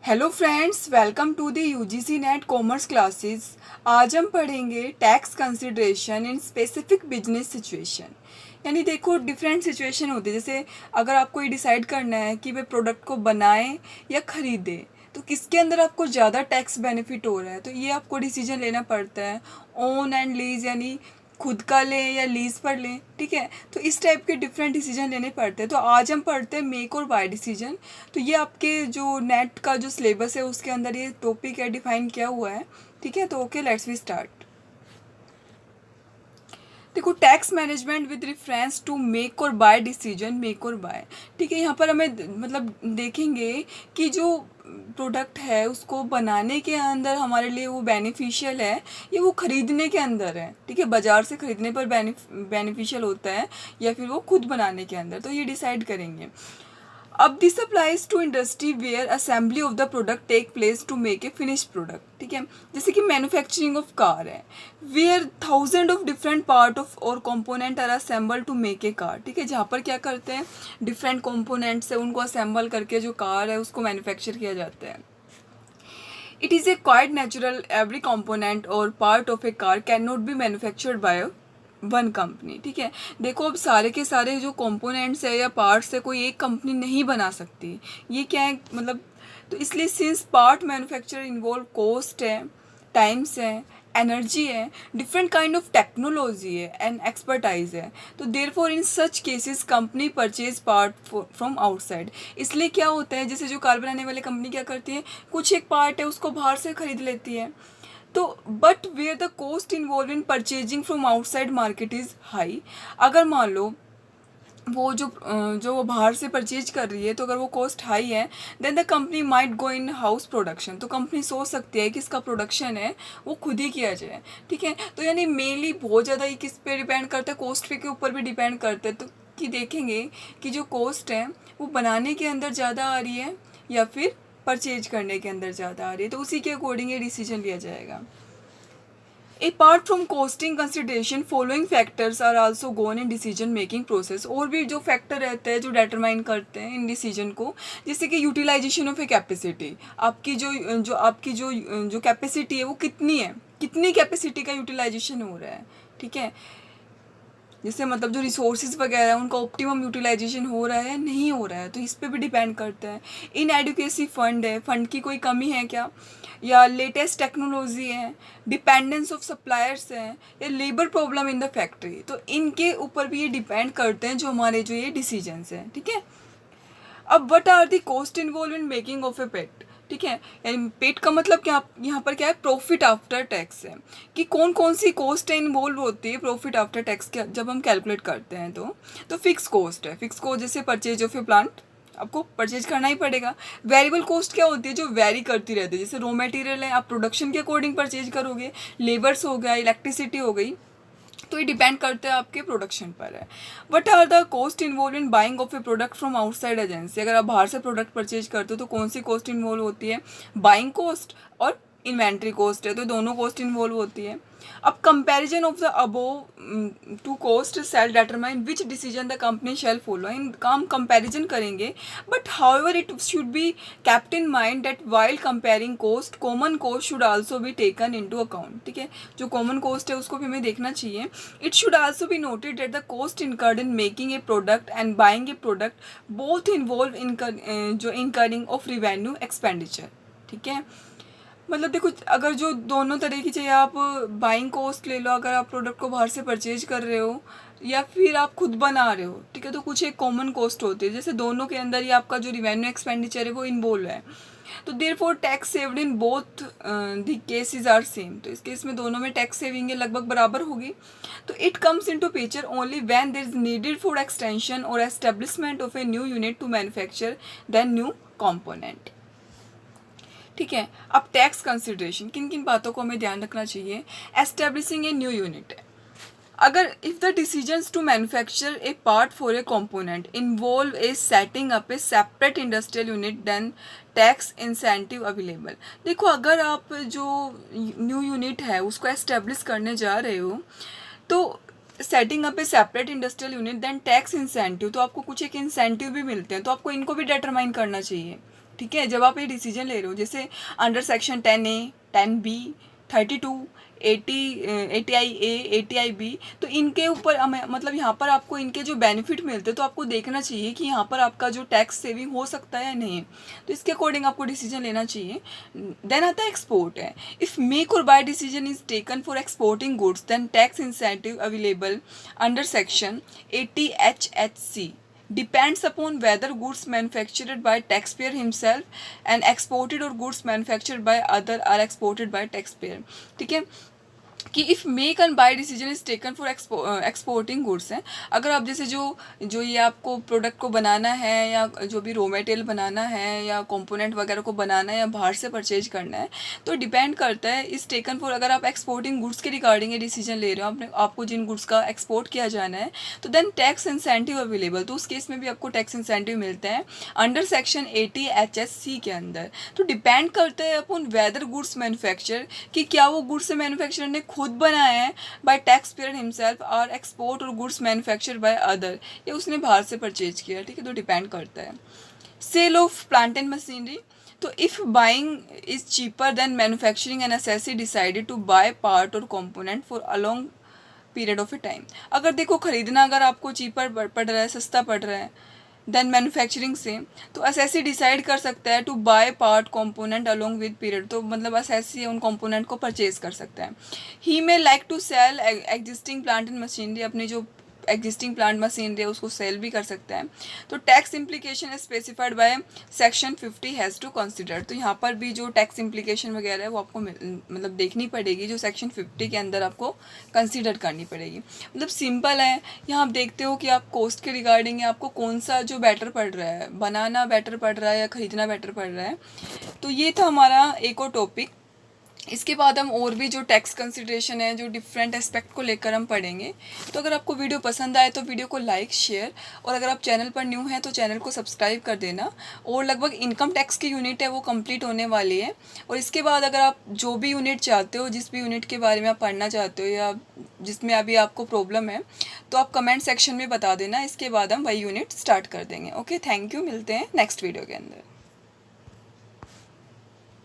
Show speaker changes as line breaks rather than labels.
Hello friends, welcome to the UGC NET commerce classes. आज हम पढ़ेंगे tax consideration in specific business situation. यानी देखो, डिफरेंट सिचुएशन होती है। जैसे अगर आपको ये डिसाइड करना है कि वे प्रोडक्ट को बनाएं या ख़रीदें, तो किसके अंदर आपको ज़्यादा टैक्स बेनिफिट हो रहा है, तो ये आपको डिसीजन लेना पड़ता है। ओन एंड लीज, यानी खुद का लें या लीज पर लें, ठीक है। तो इस टाइप के डिफरेंट डिसीजन लेने पड़ते हैं। तो आज हम पढ़ते हैं मेक और बाय डिसीजन। तो ये आपके जो नेट का जो सिलेबस है उसके अंदर ये टॉपिक है, डिफाइन किया हुआ है, ठीक है। तो ओके, लेट्स वी स्टार्ट। देखो, tax management with reference to make और बाय डिसीजन, मेक और बाय, ठीक है। यहाँ पर हमें मतलब देखेंगे कि जो प्रोडक्ट है उसको बनाने के अंदर हमारे लिए वो बेनिफिशियल है या वो ख़रीदने के अंदर है, ठीक है। बाज़ार से ख़रीदने पर बेनिफिशियल होता है या फिर वो खुद बनाने के अंदर, तो ये डिसाइड करेंगे। अब this applies to industry where assembly of the product take place to make a finish product, ठीक है। जैसे कि मैन्युफैक्चरिंग ऑफ कार है, where thousand of different part of और component are assemble to make a car, ठीक है। जहाँ पर क्या करते हैं, डिफरेंट कंपोनेंट्स है उनको असेंबल करके जो कार है उसको मैन्युफैक्चर किया जाता है। It is a quite natural every component और part of a car can not be manufactured by one company, ठीक है। देखो, अब सारे के सारे जो कंपोनेंट्स है या पार्ट्स है कोई एक कंपनी नहीं बना सकती। ये क्या है मतलब, तो इसलिए since part manufacture involve cost है, टाइम्स है, एनर्जी है, डिफरेंट काइंड ऑफ टेक्नोलॉजी है एंड एक्सपर्टाइज है, तो therefore in such cases company purchase part from outside. इसलिए क्या होता है, जैसे जो कार बनाने वाली कंपनी क्या करती है, कुछ एक पार्ट है उसको बाहर से खरीद लेती है। तो but where the cost involve in purchasing from outside market is high. अगर मान लो वो जो वो बाहर से परचेज कर रही है, तो अगर वो कॉस्ट हाई है, then the company might go in house production. तो कंपनी सोच सकती है कि इसका प्रोडक्शन है वो खुद ही किया जाए, ठीक है। तो यानी मेनली बहुत ज़्यादा ये किस पे डिपेंड करता है, कॉस्ट पे के ऊपर भी डिपेंड करता है। तो कि देखेंगे कि जो कॉस्ट है वो बनाने के अंदर ज़्यादा आ रही है या फिर परचेज करने के अंदर ज़्यादा आ रही है, तो उसी के अकॉर्डिंग ये डिसीजन लिया जाएगा। Apart from costing consideration, following factors are also gone in decision making process. और भी जो फैक्टर रहते हैं जो डिटरमाइन करते हैं इन डिसीजन को, जैसे कि यूटिलाइजेशन ऑफ ए कैपेसिटी। आपकी जो कैपेसिटी है वो कितनी है, कितनी कैपेसिटी का यूटिलाइजेशन हो रहा है, ठीक है। जैसे मतलब जो रिसोर्सेज वगैरह है उनका ऑप्टिमम यूटिलाइजेशन हो रहा है या नहीं हो रहा है, तो इस पर भी डिपेंड करता है। इन एडुकेसी फंड है, फंड की कोई कमी है क्या, या लेटेस्ट टेक्नोलॉजी है, डिपेंडेंस ऑफ सप्लायर्स है, या labour problem in the factory, तो इनके ऊपर भी ये डिपेंड करते हैं जो हमारे जो ये डिसीजंस हैं, ठीक है। अब what are the cost involve in making of a pet, ठीक है। यानी पेट का मतलब क्या, यहाँ पर क्या है, प्रॉफिट आफ्टर टैक्स है, कि कौन कौन सी कॉस्ट इन्वॉल्व होती है प्रॉफिट आफ्टर टैक्स के जब हम कैलकुलेट करते हैं। तो फिक्स कॉस्ट है, फिक्स कॉस्ट जैसे परचेज ऑफ ए प्लांट, आपको परचेज करना ही पड़ेगा। वेरिएबल कॉस्ट क्या होती है, जो वेरी करती रहती है, जैसे रॉ मटेरियल है आप प्रोडक्शन के अकॉर्डिंग परचेज करोगे, लेबर्स हो गया, इलेक्ट्रिसिटी हो गई, तो ये डिपेंड करता है आपके प्रोडक्शन पर है। What are the cost involve in buying of a product from outside agency. अगर आप बाहर से प्रोडक्ट परचेज करते हो तो कौन सी कॉस्ट इन्वॉल्व होती है, बाइंग कॉस्ट और इन्वेंट्री कॉस्ट है, तो दोनों कॉस्ट इन्वॉल्व होती है। अब comparison of the above two cost shall determine which decision the company shall follow. इनका हम कंपैरिजन करेंगे, but however it should be kept in mind that while comparing cost, common cost should also be taken into account, ठीक है। जो common cost है उसको भी हमें देखना चाहिए। It should also be noted that the cost incurred in making a product and buying A product both involve in जो इनकरिंग ऑफ रिवेन्यू एक्सपेंडिचर, ठीक है। मतलब देखो, अगर जो दोनों तरीके चाहिए, आप बाइंग कॉस्ट ले लो, अगर आप प्रोडक्ट को बाहर से परचेज कर रहे हो या फिर आप खुद बना रहे हो, ठीक है, तो कुछ एक कॉमन कॉस्ट होती है, जैसे दोनों के अंदर ही आपका जो रिवेन्यू एक्सपेंडिचर है वो इन्वॉल्व है। तो therefore tax saved in both the cases are same. तो इस केस में दोनों में टैक्स सेविंग लगभग बराबर होगी। तो it comes into picture only when there is needed for extension और establishment of a new unit to manufacture then new component, ठीक है। अब टैक्स कंसिडरेशन, किन किन बातों को हमें ध्यान रखना चाहिए। एस्टेब्लिशिंग ए न्यू यूनिट, अगर if the decisions to manufacture a part for a component involve a setting up a separate industrial unit then tax incentive available. देखो, अगर आप जो न्यू यूनिट है उसको एस्टेब्लिश करने जा रहे हो, तो setting up a separate industrial unit then tax incentive, तो आपको कुछ एक इंसेंटिव भी मिलते हैं, तो आपको इनको भी डिटरमाइन करना चाहिए, ठीक है, जब आप ये डिसीजन ले रहे हो, जैसे under section 10A, 10B, 32, 80I A, 80I B, तो इनके ऊपर मतलब यहाँ पर आपको इनके जो बेनिफिट मिलते हैं तो आपको देखना चाहिए कि यहाँ पर आपका जो टैक्स सेविंग हो सकता है या नहीं, तो इसके अकॉर्डिंग आपको डिसीजन लेना चाहिए। देन आता है एक्सपोर्ट है। इफ़ मेक और buy decision is taken for exporting goods then tax incentive available under section 80HHC depends upon whether goods manufactured by taxpayer himself and exported or goods manufactured by other are exported by taxpayer। ठीक है, कि if make and buy decision is taken for exporting goods हैं, अगर आप जैसे जो ये आपको प्रोडक्ट को बनाना है या जो भी रॉ मटेरियल बनाना है या कंपोनेंट वगैरह को बनाना है या बाहर से परचेज करना है, तो डिपेंड करता है इस टेकन फॉर, अगर आप एक्सपोर्टिंग गुड्स के रिगार्डिंग ये डिसीजन ले रहे हो, आपको जिन गुड्स का एक्सपोर्ट किया जाना है, तो देन टैक्स इंसेंटिव अवेलेबल, तो उस केस में भी आपको टैक्स इंसेंटिव मिलते हैं अंडर सेक्शन 80HHC के अंदर। तो डिपेंड करता है अपन वेदर गुड्स मैन्युफैक्चर, कि क्या वो गुड्स मैन्युफैक्चरर ने खुद बनाया है बाय टैक्स पेयर हिमसेल्फ, और एक्सपोर्ट और गुड्स मैन्युफैक्चर बाय अदर, या उसने बाहर से परचेज किया। ठीक है, तो डिपेंड करता है। Sale of plant and machinery, तो if buying is cheaper then manufacturing and SSC decided to buy part और component for a long period of a time, अगर देखो खरीदना अगर आपको चीपर पड़ रहा है, सस्ता पड़ रहा है देन मैन्युफैक्चरिंग से, तो एसएससी डिसाइड कर सकता है to buy part component along with period, तो मतलब एसएससी उन कंपोनेंट को परचेज कर सकता है। He may like to sell existing plant and machinery, अपनी जो एग्जिस्टिंग प्लांट मशीनरी है उसको सेल भी कर सकता है। तो tax implication is specified by section 50 has to consider, तो यहाँ पर भी जो टैक्स इम्प्लीकेशन वगैरह है वो आपको मतलब देखनी पड़ेगी, जो सेक्शन 50 के अंदर आपको कंसिडर करनी पड़ेगी। मतलब सिंपल है, यहाँ आप देखते हो कि आप कॉस्ट के रिगार्डिंग आपको कौन सा जो बेटर पड़ रहा है, बनाना बेटर पड़ रहा है या ख़रीदना बेटर पड़ रहा है। तो ये था हमारा एक और टॉपिक। इसके बाद हम और भी जो टैक्स कंसिडरेशन है, जो डिफरेंट एस्पेक्ट को लेकर हम पढ़ेंगे। तो अगर आपको वीडियो पसंद आए तो वीडियो को लाइक, शेयर, और अगर आप चैनल पर न्यू हैं तो चैनल को सब्सक्राइब कर देना। और लगभग इनकम टैक्स की यूनिट है वो कंप्लीट होने वाली है, और इसके बाद अगर आप जो भी यूनिट चाहते हो, जिस भी यूनिट के बारे में आप पढ़ना चाहते हो या जिसमें अभी आपको प्रॉब्लम है, तो आप कमेंट सेक्शन में बता देना। इसके बाद हम वही यूनिट स्टार्ट कर देंगे। ओके, थैंक यू, मिलते हैं नेक्स्ट वीडियो के अंदर।